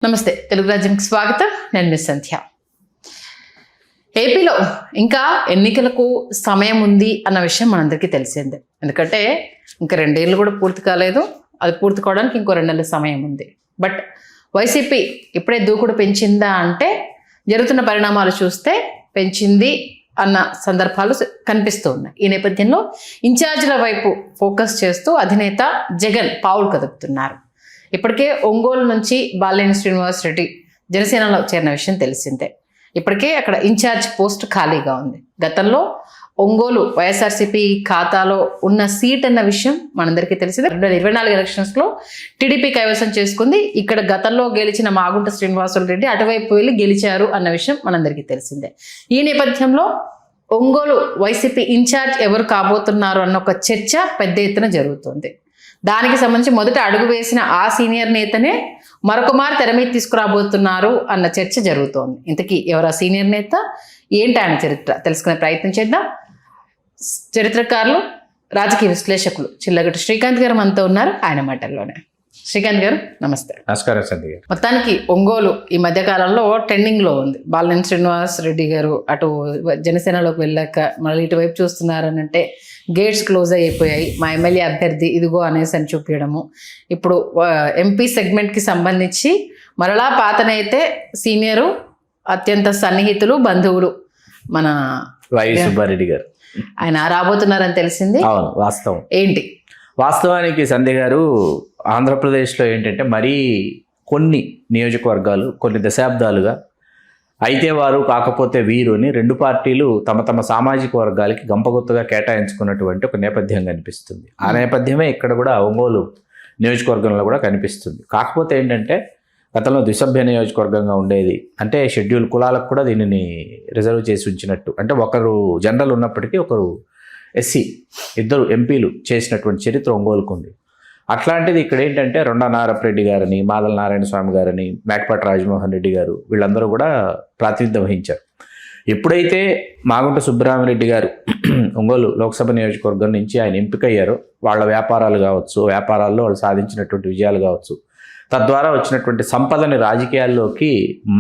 నమస్తే తెలుగు రాజ్యంకి స్వాగతం. నేను మిస్ సంధ్య. ఏపీలో ఇంకా ఎన్నికలకు సమయం ఉంది అన్న విషయం మనందరికీ తెలిసిందే. ఎందుకంటే ఇంకా 2 ఏళ్ళు కూడా పూర్తి కాలేదు. అది పూర్తి కావడానికి ఇంకో 2 నెలల సమయం ఉంది. బట్ వైసీపీ ఇప్పుడే దూకుడు పెంచిందా అంటే జరుగుతున్న పరిణామాలు చూస్తే పెంచింది అన్న సందర్భాలు కనిపిస్తూ ఉన్నాయి. ఈ నేపథ్యంలో ఇన్ఛార్జీల వైపు ఫోకస్ చేస్తూ అధినేత జగన్ పావులు కదుపుతున్నారు. ఇప్పటికే ఒంగోలు నుంచి బాలినేని శ్రీనివాస్ రెడ్డి జనసేనలో చేరిన విషయం తెలిసిందే. ఇప్పటికే అక్కడ ఇన్ఛార్జ్ పోస్ట్ ఖాళీగా ఉంది. గతంలో ఒంగోలు వైఎస్ఆర్సీపీ ఖాతాలో ఉన్న సీట్ అన్న విషయం మనందరికీ తెలిసిందే. 2024 ఎలక్షన్స్లో టీడీపీ కైవసం చేసుకుంది. ఇక్కడ గతంలో గెలిచిన మాగుంట శ్రీనివాసులు రెడ్డి అటువైపు వెళ్ళి గెలిచారు అన్న విషయం మనందరికీ తెలిసిందే. ఈ నేపథ్యంలో ఒంగోలు వైసీపీ ఇన్ఛార్జ్ ఎవరు కాబోతున్నారు అన్న ఒక చర్చ పెద్ద ఎత్తున జరుగుతుంది. దానికి సంబంధించి మొదట అడుగు వేసిన ఆ సీనియర్ నేతనే మరొక మారు తెర మీద తీసుకురాబోతున్నారు అన్న చర్చ జరుగుతోంది. ఇంతకీ ఎవరు ఆ సీనియర్ నేత, ఏంటి ఆయన చరిత్ర తెలుసుకునే ప్రయత్నం చేద్దాం. చరిత్రకారులు, రాజకీయ విశ్లేషకులు చిల్లగట్టు శ్రీకాంత్ గారు మనతో ఉన్నారు. ఆయన మాటల్లోనే. శ్రీకాంత్ గారు నమస్తే. నమస్కారం సంధ్య గారు. మొత్తానికి ఒంగోలు ఈ మధ్యకాలంలో ట్రెండింగ్లో ఉంది. బాలినేని శ్రీనివాస్ రెడ్డి గారు అటు జనసేనలోకి వెళ్ళాక మళ్ళీ ఇటువైపు చూస్తున్నారని అంటే గేట్స్ క్లోజ్ అయిపోయాయి, మా ఎమ్మెల్యే అభ్యర్థి ఇదిగో అనేసి అని చూపించడము. ఇప్పుడు ఎంపీ సెగ్మెంట్కి సంబంధించి మరలా పాతనైతే సీనియరు, అత్యంత సన్నిహితులు, బంధువులు మన వైవి సుబ్బారెడ్డి గారు ఆయన రాబోతున్నారని తెలిసింది. అవును, వాస్తవం. ఏంటి వాస్తవానికి సంధ్య గారు, ఆంధ్రప్రదేశ్లో ఏంటంటే మరీ కొన్ని నియోజకవర్గాలు కొన్ని దశాబ్దాలుగా అయితే వారు కాకపోతే వీరు అని 2 పార్టీలు తమ తమ సామాజిక వర్గాలకి గంపగుత్తగా కేటాయించుకున్నటువంటి ఒక నేపథ్యం కనిపిస్తుంది. ఆ నేపథ్యమే ఇక్కడ కూడా ఒంగోలు నియోజకవర్గంలో కూడా కనిపిస్తుంది. కాకపోతే ఏంటంటే గతంలో ద్విసభ్య నియోజకవర్గంగా ఉండేది. అంటే షెడ్యూల్ కులాలకు కూడా దీనిని రిజర్వ్ చేసి ఉంచినట్టు, అంటే ఒకరు జనరల్ ఉన్నప్పటికీ ఒకరు ఎస్సీ, 2 ఎంపీలు చేసినటువంటి చరిత్ర ఒంగోలుకు ఉంది. అట్లాంటిది ఇక్కడ ఏంటంటే రొండా నారపరెడ్డి గారని, మాదల నారాయణ స్వామి గారని, మేకపాటి రాజమోహన్ రెడ్డి గారు వీళ్ళందరూ కూడా ప్రాతినిధ్యం వహించారు. ఎప్పుడైతే మాగుంట సుబ్బరామిరెడ్డి గారు ఒంగోలు లోక్సభ నియోజకవర్గం నుంచి ఆయన ఎంపికయ్యారో, వాళ్ళ వ్యాపారాలు కావచ్చు, వ్యాపారాల్లో వాళ్ళు సాధించినటువంటి విజయాలు కావచ్చు, తద్వారా వచ్చినటువంటి సంపదని రాజకీయాల్లోకి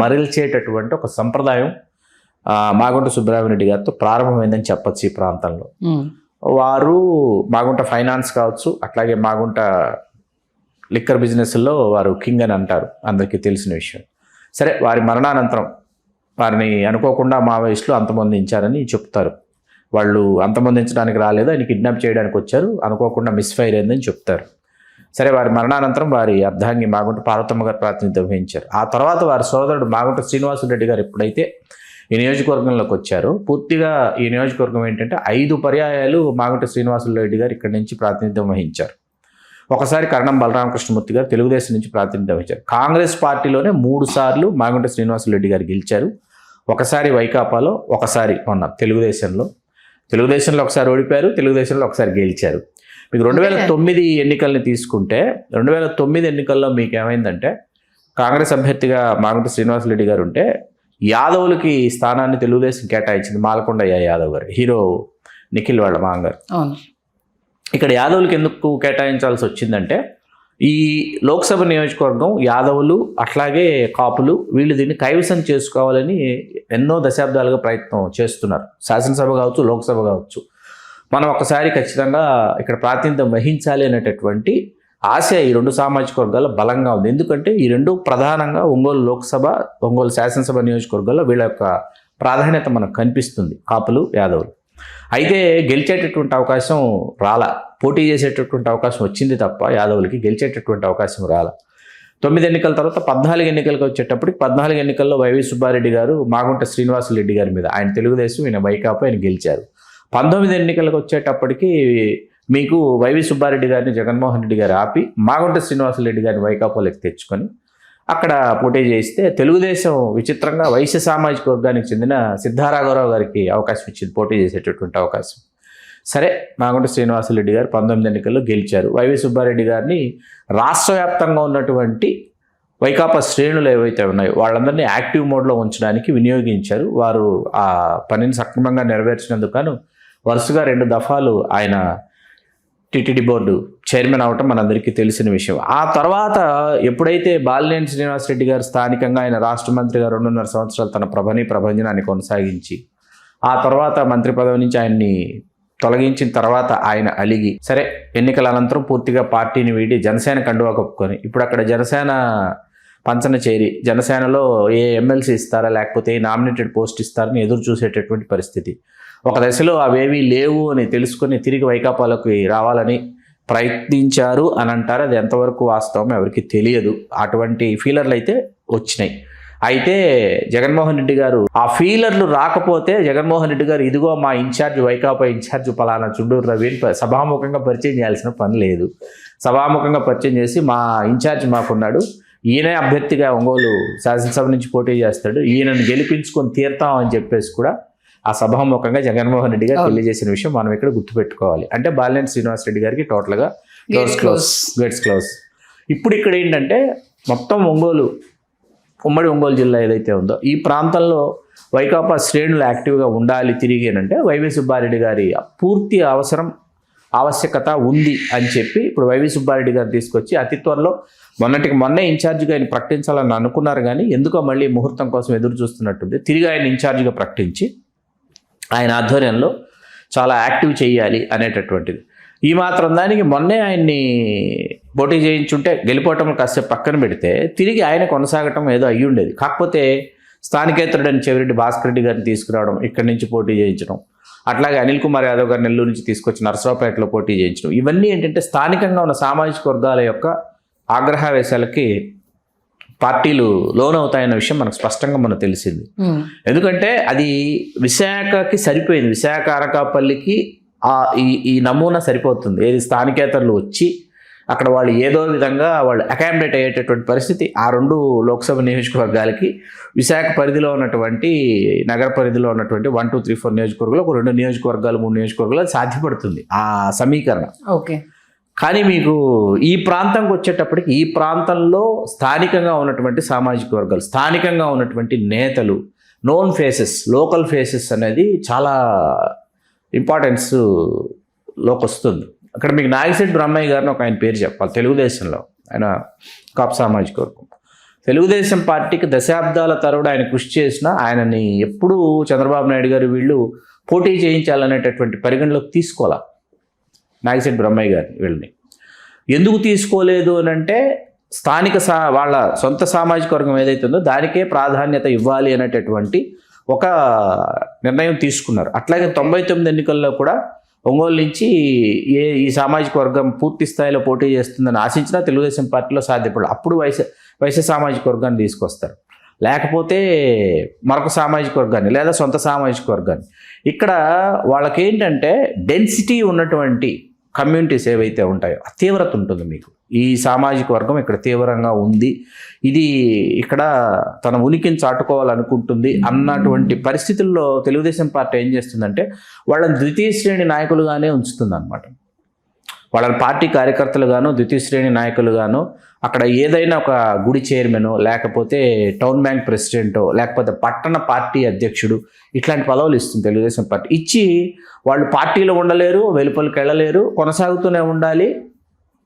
మరల్చేటటువంటి ఒక సంప్రదాయం మాగుంట సుబ్బరామిరెడ్డి గారితో ప్రారంభమైందని చెప్పచ్చు. ఈ ప్రాంతంలో వారు మాగుంట ఫైనాన్స్ కావచ్చు, అట్లాగే మాగుంట లిక్కర్ బిజినెస్లో వారు కింగ్ అని అంటారు, అందరికీ తెలిసిన విషయం. సరే, వారి మరణానంతరం వారిని అనుకోకుండా మావోయిస్టులు అంతమొందించారని చెప్తారు. వాళ్ళు అంతమొందించడానికి రాలేదు, ఆయన కిడ్నాప్ చేయడానికి వచ్చారు, అనుకోకుండా మిస్ఫైర్ అయిందని చెప్తారు. సరే, వారి మరణానంతరం వారి అర్ధాంగి మాగుంట పార్వతమ్మ గారు ప్రాతినిధ్యం వహించారు. ఆ తర్వాత వారి సోదరుడు మాగుంట శ్రీనివాసులు గారు ఎప్పుడైతే ఈ నియోజకవర్గంలోకి వచ్చారు, పూర్తిగా ఈ నియోజకవర్గం ఏంటంటే 5 పర్యాయాలు మాగుంట శ్రీనివాసులు గారు ఇక్కడి నుంచి ప్రాతినిధ్యం వహించారు. ఒకసారి కరణం బలరామకృష్ణమూర్తి గారు తెలుగుదేశం నుంచి ప్రాతినిధ్యం వహించారు. కాంగ్రెస్ పార్టీలోనే 3 సార్లు మాగుంట శ్రీనివాసులు గారు గెలిచారు. ఒకసారి వైకాపాలో, ఒకసారి మొన్న తెలుగుదేశంలో ఒకసారి ఓడిపోయారు, తెలుగుదేశంలో ఒకసారి గెలిచారు. మీకు 2009 ఎన్నికల్ని తీసుకుంటే 2009 ఎన్నికల్లో మీకు ఏమైందంటే కాంగ్రెస్ అభ్యర్థిగా మాగుంట శ్రీనివాసులు గారు ఉంటే యాదవులకి స్థానాన్ని తెలుగుదేశం కేటాయించింది. మాలకొండయ్య యాదవ్ గారు, హీరో నిఖిల్ వాళ్ళ మాంగారు. ఇక్కడ యాదవులకి ఎందుకు కేటాయించాల్సి వచ్చిందంటే ఈ లోక్సభ నియోజకవర్గం యాదవులు అట్లాగే కాపులు వీళ్ళు దీన్ని కైవసం చేసుకోవాలని ఎన్నో దశాబ్దాలుగా ప్రయత్నం చేస్తున్నారు. శాసనసభ కావచ్చు, లోక్సభ కావచ్చు, మనం ఒకసారి ఖచ్చితంగా ఇక్కడ ప్రాతినిధ్యం వహించాలి అనేటటువంటి ఆశ ఈ 2 సామాజిక వర్గాల్లో బలంగా ఉంది. ఎందుకంటే ఈ 2 ప్రధానంగా ఒంగోలు లోక్సభ, ఒంగోలు శాసనసభ నియోజకవర్గాల్లో వీళ్ళ యొక్క ప్రాధాన్యత మనకు కనిపిస్తుంది, కాపులు, యాదవులు. అయితే గెలిచేటటువంటి అవకాశం రాలా, పోటీ చేసేటటువంటి అవకాశం వచ్చింది తప్ప యాదవులకి గెలిచేటటువంటి అవకాశం రాలా. 9 ఎన్నికల తర్వాత 14 ఎన్నికలకు వచ్చేటప్పటికి 14 ఎన్నికల్లో వైవి సుబ్బారెడ్డి గారు మాగుంట శ్రీనివాసులు గారి మీద, ఆయన తెలుగుదేశం, ఈయన వైకాపా, ఆయన గెలిచారు. 19 ఎన్నికలకు వచ్చేటప్పటికి మీకు వైవి సుబ్బారెడ్డి గారిని జగన్మోహన్ రెడ్డి గారు ఆపి మాగుంట శ్రీనివాసులు గారిని వైకాపాలోకి తెచ్చుకొని అక్కడ పోటీ చేస్తే తెలుగుదేశం విచిత్రంగా వైశ్య సామాజిక వర్గానికి చెందిన సిద్ధారాఘవరావు గారికి అవకాశం ఇచ్చింది, పోటీ చేసేటటువంటి అవకాశం. సరే, మాగుంట శ్రీనివాసులు గారు 19 ఎన్నికల్లో గెలిచారు. వైవి సుబ్బారెడ్డి గారిని రాష్ట్ర వ్యాప్తంగా ఉన్నటువంటి వైకాపా శ్రేణులు ఏవైతే ఉన్నాయో వాళ్ళందరినీ యాక్టివ్ మోడ్లో ఉంచడానికి వినియోగించారు. వారు ఆ పనిని సక్రమంగా నెరవేర్చినందుకు వరుసగా 2 దఫాలు ఆయన టీటీడీ బోర్డు చైర్మన్ అవటం మనందరికీ తెలిసిన విషయం. ఆ తర్వాత ఎప్పుడైతే బాలినేని శ్రీనివాసరెడ్డి గారు స్థానికంగా ఆయన రాష్ట్ర మంత్రిగా 2.5 సంవత్సరాలు తన ప్రభంజనాన్ని కొనసాగించి ఆ తర్వాత మంత్రి పదవి నుంచి ఆయన్ని తొలగించిన తర్వాత ఆయన అలిగి సరే ఎన్నికల అనంతరం పూర్తిగా పార్టీని వీడి జనసేన కండువా కప్పుకొని ఇప్పుడు అక్కడ జనసేన పంచన చేరి జనసేనలో ఏ ఎమ్మెల్సీ ఇస్తారా లేకపోతే ఏ నామినేటెడ్ పోస్ట్ ఇస్తారని ఎదురు చూసేటటువంటి పరిస్థితి. ఒక దశలో అవేవీ లేవు అని తెలుసుకొని తిరిగి వైకాపాలకు రావాలని ప్రయత్నించారు అని అంటారు. అది ఎంతవరకు వాస్తవం ఎవరికి తెలియదు. అటువంటి ఫీలర్లు అయితే వచ్చినాయి. అయితే జగన్మోహన్ రెడ్డి గారు ఆ ఫీలర్లు రాకపోతే జగన్మోహన్ రెడ్డి గారు ఇదిగో మా ఇన్ఛార్జ్ వైకాపా ఇన్ఛార్జ్ పలానా చుండూరు రవిని సభాముఖంగా పరిచయం చేయాల్సిన పని లేదు. సభాముఖంగా పరిచయం చేసి మా ఇన్ఛార్జ్ మాకున్నాడు, ఈయనే అభ్యర్థిగా ఒంగోలు శాసనసభ నుంచి పోటీ చేస్తాడు, ఈయనను గెలిపించుకొని తీరుతాం అని చెప్పేసి కూడా ఆ సభాముఖంగా జగన్మోహన్ రెడ్డి గారు తెలియజేసిన విషయం మనం ఇక్కడ గుర్తుపెట్టుకోవాలి. అంటే బాలినేని శ్రీనివాసరెడ్డి గారికి టోటల్గా గేట్స్ క్లోజ్. ఇప్పుడు ఇక్కడ ఏంటంటే మొత్తం ఉమ్మడి ఒంగోలు జిల్లా ఏదైతే ఉందో ఈ ప్రాంతంలో వైకాపా శ్రేణులు యాక్టివ్గా ఉండాలి తిరిగి అంటే వైవి సుబ్బారెడ్డి గారి పూర్తి ఆవశ్యకత ఉంది అని చెప్పి ఇప్పుడు వైవి సుబ్బారెడ్డి గారు తీసుకొచ్చి అతి త్వరలో మొన్నే ఇన్ఛార్జిగా ఆయన ప్రకటించాలని అనుకున్నారు. కానీ ఎందుకో మళ్ళీ ముహూర్తం కోసం ఎదురు చూస్తున్నట్టుంది. తిరిగి ఆయన ఇన్ఛార్జిగా ప్రకటించి ఆయన ఆధ్వర్యంలో చాలా యాక్టివ్ చేయాలి అనేటటువంటిది. ఈ మాత్రం దానికి మొన్నే ఆయన్ని పోటీ చేయించుంటే గెలిపోవటం కాసేపు పక్కన పెడితే తిరిగి ఆయన కొనసాగటం ఏదో అయ్యి ఉండేది. కాకపోతే స్థానికేతరుడని చెవిరెడ్డి భాస్కర్ రెడ్డి గారిని తీసుకురావడం, ఇక్కడి నుంచి పోటీ చేయించడం, అట్లాగే అనిల్ కుమార్ యాదవ్ గారు నెల్లూరు నుంచి తీసుకొచ్చి నరసరావుపేటలో పోటీ చేయించడం, ఇవన్నీ ఏంటంటే స్థానికంగా ఉన్న సామాజిక వర్గాల యొక్క ఆగ్రహావేశాలకి పార్టీలు లోనవుతాయన్న విషయం మనకు స్పష్టంగా మనకు తెలిసింది. ఎందుకంటే అది విశాఖకి సరిపోయింది. విశాఖ అనకాపల్లికి ఈ నమూనా సరిపోతుంది. ఏది స్థానికేతరులు వచ్చి అక్కడ వాళ్ళు ఏదో విధంగా వాళ్ళు అకామిడేట్ అయ్యేటటువంటి పరిస్థితి ఆ 2 లోక్సభ నియోజకవర్గాలకి విశాఖ పరిధిలో ఉన్నటువంటి నగర పరిధిలో ఉన్నటువంటి 1, 2, 3, 4 నియోజకవర్గాలు ఒక 2 నియోజకవర్గాలు 3 నియోజకవర్గాలు సాధ్యపడుతుంది ఆ సమీకరణ. ఓకే. కానీ మీకు ఈ ప్రాంతంకి వచ్చేటప్పటికి ఈ ప్రాంతంలో స్థానికంగా ఉన్నటువంటి సామాజిక వర్గాలు, స్థానికంగా ఉన్నటువంటి నేతలు, నోన్ ఫేసెస్, లోకల్ ఫేసెస్ అనేది చాలా ఇంపార్టెన్స్లోకి వస్తుంది. అక్కడ మీకు నాగిశెట్టి బ్రహ్మయ్య గారిని ఒక ఆయన పేరు చెప్పాలి. తెలుగుదేశంలో ఆయన కాపు సామాజిక వర్గం, తెలుగుదేశం పార్టీకి దశాబ్దాల తరబడి ఆయన కృషి చేసిన ఆయనని ఎప్పుడూ చంద్రబాబు నాయుడు గారు వీళ్ళు పోటీ చేయించాలనేటటువంటి పరిగణలోకి తీసుకోవాలి నాగిశెట్టి బ్రహ్మయ్య గారిని. వీళ్ళని ఎందుకు తీసుకోలేదు అని అంటే స్థానిక వాళ్ళ సొంత సామాజిక వర్గం ఏదైతే ఉందో దానికే ప్రాధాన్యత ఇవ్వాలి అనేటటువంటి ఒక నిర్ణయం తీసుకున్నారు. అట్లాగే 99 ఎన్నికల్లో కూడా ఒంగోలు నుంచి ఈ సామాజిక వర్గం పూర్తి స్థాయిలో పోటీ చేస్తుందని ఆశించినా తెలుగుదేశం పార్టీలో సాధ్యపడదు. అప్పుడు వైశ్య సామాజిక వర్గాన్ని తీసుకొస్తారు, లేకపోతే మరొక సామాజిక వర్గాన్ని లేదా సొంత సామాజిక వర్గాన్ని. ఇక్కడ వాళ్ళకేంటంటే డెన్సిటీ ఉన్నటువంటి కమ్యూనిటీస్ ఏవైతే ఉంటాయో ఆ తీవ్రత ఉంటుంది. మీకు ఈ సామాజిక వర్గం ఇక్కడ తీవ్రంగా ఉంది, ఇది ఇక్కడ తన ఉనికిని చాటుకోవాలనుకుంటుంది అన్నటువంటి పరిస్థితుల్లో తెలుగుదేశం పార్టీ ఏం చేస్తుందంటే వాళ్ళని ద్వితీయ శ్రేణి నాయకులుగానే ఉంచుతుంది అన్నమాట. వాళ్ళని పార్టీ కార్యకర్తలుగాను ద్వితీయ శ్రేణి నాయకులుగాను అక్కడ ఏదైనా ఒక గుడి చైర్మనో లేకపోతే టౌన్ బ్యాంక్ ప్రెసిడెంటో లేకపోతే పట్టణ పార్టీ అధ్యక్షుడు ఇట్లాంటి పదవులు ఇస్తుంది తెలుగుదేశం పార్టీ. ఇచ్చి వాళ్ళు పార్టీలో ఉండలేరు, వెలుపలికి వెళ్ళలేరు, కొనసాగుతూనే ఉండాలి,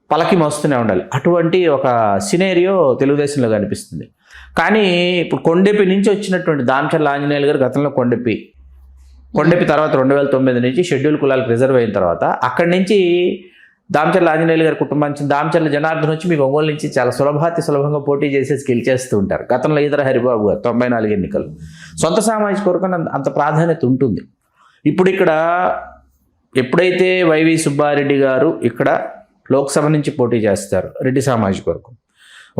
పలకి మోస్తూనే ఉండాలి. అటువంటి ఒక సినేరియో తెలుగుదేశంలో కనిపిస్తుంది. కానీ ఇప్పుడు కొండెపి నుంచి వచ్చినటువంటి దామచర్ల ఆంజనేయులు గారు గతంలో కొండెపి తర్వాత 2009 నుంచి షెడ్యూల్ కులాలకు రిజర్వ్ అయిన తర్వాత అక్కడి నుంచి దామచర్ల ఆంజనేయులు గారి కుటుంబానికి దామచర్ల జనార్దన్ వచ్చి మీకు ఒంగోలు నుంచి చాలా సులభంగా పోటీ చేసేసి గెలిచేస్తూ ఉంటారు. గతంలో ఈదర హరిబాబు గారు 94 ఎన్నికలు. సొంత సామాజిక వర్గం అంత ప్రాధాన్యత ఉంటుంది. ఇప్పుడు ఇక్కడ ఎప్పుడైతే వైవి సుబ్బారెడ్డి గారు ఇక్కడ లోక్సభ నుంచి పోటీ చేస్తారు రెడ్డి సామాజిక వర్గం,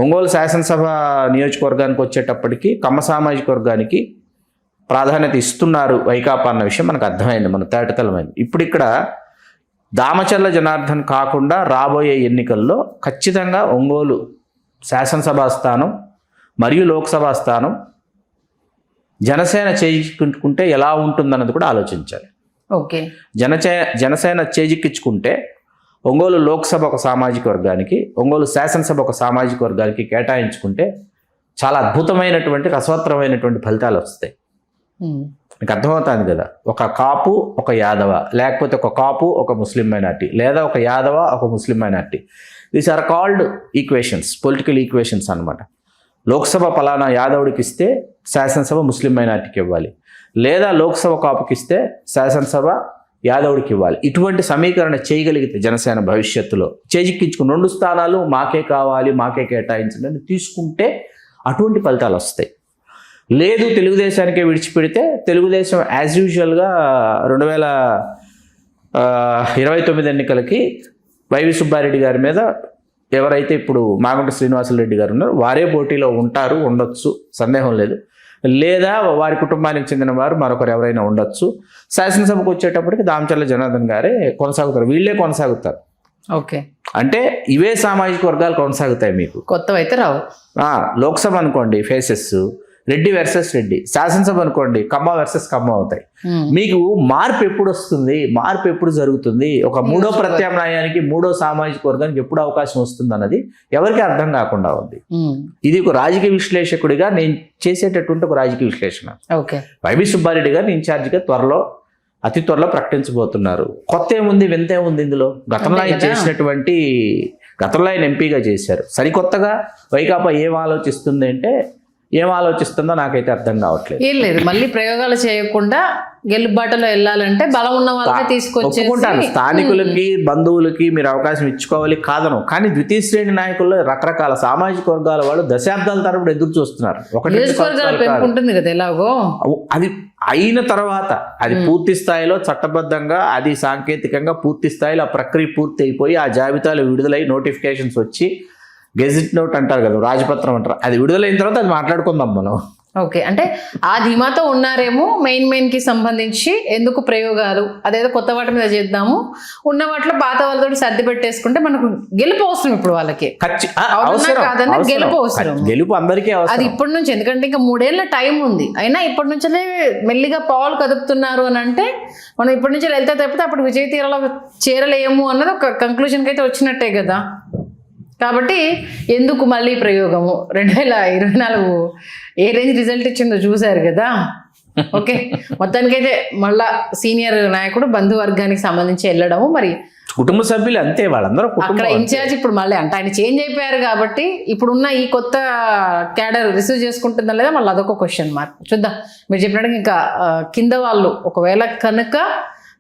ఒంగోలు శాసనసభ నియోజకవర్గానికి వచ్చేటప్పటికి కమ్మ సామాజిక వర్గానికి ప్రాధాన్యత ఇస్తున్నారు వైకాపా అన్న విషయం మనకు అర్థమైంది, మన తేటతలమైంది. ఇప్పుడు ఇక్కడ దామచర్ల జనార్దన్ కాకుండా రాబోయే ఎన్నికల్లో ఖచ్చితంగా ఒంగోలు శాసనసభ స్థానం మరియు లోక్సభ స్థానం జనసేన చేజిక్కుంటే ఎలా ఉంటుందన్నది కూడా ఆలోచించాలి. ఓకే. జనసేన చేజిక్కించుకుంటే ఒంగోలు లోక్సభ ఒక సామాజిక వర్గానికి, ఒంగోలు శాసనసభ ఒక సామాజిక వర్గానికి కేటాయించుకుంటే చాలా అద్భుతమైనటువంటి రసవత్తరమైనటువంటి ఫలితాలు వస్తాయి. మీకు అర్థమవుతుంది కదా, ఒక కాపు ఒక యాదవ, లేకపోతే ఒక కాపు ఒక ముస్లిం మైనార్టీ, లేదా ఒక యాదవ ఒక ముస్లిం minority. These are called equations, political equations అనమాట. లోక్సభ పలానా యాదవుడికి ఇస్తే శాసనసభ ముస్లిం మైనార్టీకి ఇవ్వాలి, లేదా లోక్సభ కాపుకి ఇస్తే శాసనసభ యాదవుడికి ఇవ్వాలి. ఇటువంటి సమీకరణ చేయగలిగితే జనసేన భవిష్యత్తులో చేజిక్కించుకుని 2 స్థానాలు మాకే కావాలి, మాకే కేటాయించండి అని తీసుకుంటే అటువంటి ఫలితాలు వస్తాయి. లేదు తెలుగుదేశానికే విడిచిపెడితే తెలుగుదేశం యాజ్ యూజువల్గా 2029 ఎన్నికలకి వైవి సుబ్బారెడ్డి గారి మీద ఎవరైతే ఇప్పుడు మాగుంట శ్రీనివాసరెడ్డి గారు ఉన్నారో వారే పోటీలో ఉంటారు, ఉండొచ్చు, సందేహం లేదు. లేదా వారి కుటుంబానికి చెందిన వారు మరొకరు ఎవరైనా ఉండొచ్చు. శాసనసభకు వచ్చేటప్పటికి దామచర్ల జనార్దన్ గారే కొనసాగుతారు, వీళ్ళే కొనసాగుతారు. ఓకే, అంటే ఇవే సామాజిక వర్గాలు కొనసాగుతాయి. మీకు కొత్తవైతే రావు. లోక్సభ అనుకోండి ఫేసెస్ రెడ్డి వర్సెస్ రెడ్డి, శాసనసభ అనుకోండి కమ్మ వర్సెస్ కమ్మ అవుతాయి. మీకు మార్పు ఎప్పుడు వస్తుంది, మార్పు ఎప్పుడు జరుగుతుంది, ఒక మూడో ప్రత్యామ్నాయానికి, మూడో సామాజిక వర్గానికి ఎప్పుడు అవకాశం వస్తుంది అన్నది ఎవరికి అర్థం కాకుండా ఉంది. ఇది ఒక రాజకీయ విశ్లేషకుడిగా నేను చేసేటటువంటి ఒక రాజకీయ విశ్లేషణ. వైవి సుబ్బారెడ్డి గారిని ఇన్ఛార్జిగా అతి త్వరలో ప్రకటించబోతున్నారు. కొత్త ఏముంది, వింత ఏముంది ఇందులో? గతంలో ఆయన చేసినటువంటి, గతంలో ఆయన ఎంపీగా చేశారు. సరికొత్తగా వైకాపా ఏం ఆలోచిస్తుంది అంటే, ఏం ఆలోచిస్తుందో నాకైతే అర్థం కావట్లేదు. ఏం లేదు, మళ్ళీ ప్రయోగాలు చేయకుండా గెలుబాటలో వెళ్ళాలంటే బలం ఉన్న వాళ్ళకి తీసుకొచ్చుకుంటాను. స్థానికులకి బంధువులకి మీరు అవకాశం ఇచ్చుకోవాలి కాదను, కానీ ద్వితీయ శ్రేణి నాయకుల్లో రకరకాల సామాజిక వర్గాల వాళ్ళు దశాబ్దాల తరబడి ఎదురు చూస్తున్నారు. ఉంటుంది కదా ఎలాగో, అది అయిన తర్వాత అది పూర్తి స్థాయిలో చట్టబద్ధంగా, అది సాంకేతికంగా పూర్తి స్థాయిలో ఆ ప్రక్రియ పూర్తి అయిపోయి ఆ జాబితాలు విడుదలై నోటిఫికేషన్స్ వచ్చి గెజిట్ నోట్ అంటారు కదా, రాజపత్రం అంటారు, అది విడుదలైన తర్వాత అది మాట్లాడుకుందాం మనం. ఓకే, అంటే ఆ ధీమాతో ఉన్నారేమో మెయిన్ కి సంబంధించి. ఎందుకు ప్రయోగాలు, అదేదో కొత్త వాటి మీద చేద్దాము, ఉన్న వాటిలో పాత వాళ్ళతో సర్ది పెట్టేసుకుంటే మనకు గెలుపు అవసరం. ఇప్పుడు వాళ్ళకి గెలుపు అవసరం, గెలుపు అందరికీ అవసరం. అది ఇప్పటి నుంచి, ఎందుకంటే ఇంకా 3 ఏళ్ళ టైం ఉంది. అయినా ఇప్పటి నుంచే మెల్లిగా పావులు కదుపుతున్నారు అని అంటే మనం ఇప్పటి నుంచి వెళ్తే తప్పితే అప్పుడు విజయ తీరాలో చేరలేము అన్నది ఒక కంక్లూజన్కి అయితే వచ్చినట్టే కదా. కాబట్టి ఎందుకు మళ్ళీ ప్రయోగము? 2024 ఏ రేంజ్ రిజల్ట్ ఇచ్చిందో చూశారు కదా. ఓకే, మొత్తానికైతే మళ్ళా సీనియర్ నాయకుడు బంధువర్గానికి సంబంధించి వెళ్ళడము, మరి కుటుంబ సభ్యులు అంతే, వాళ్ళందరూ అక్కడ ఇన్ఛార్జ్ ఇప్పుడు మళ్ళీ అంటే ఆయన చేంజ్ అయిపోయారు కాబట్టి ఇప్పుడున్న ఈ కొత్త క్యాడర్ రిసీవ్ చేసుకుంటుందా లేదా మళ్ళీ అదొక క్వశ్చన్ మార్క్. చూద్దాం. మీరు చెప్పినట్టు ఇంకా కింద వాళ్ళు ఒకవేళ కనుక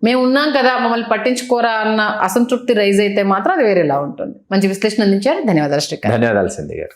మేము ఉన్నాం కదా మమ్మల్ని పట్టించుకోరా అన్న అసంతృప్తి రైజ్ అయితే మాత్రం అది వేరేలా ఉంటుంది. మంచి విశ్లేషణ అందించారు, ధన్యవాదాలు శ్రీకాంత్. ధన్యవాదాలు సంధ్య గారు.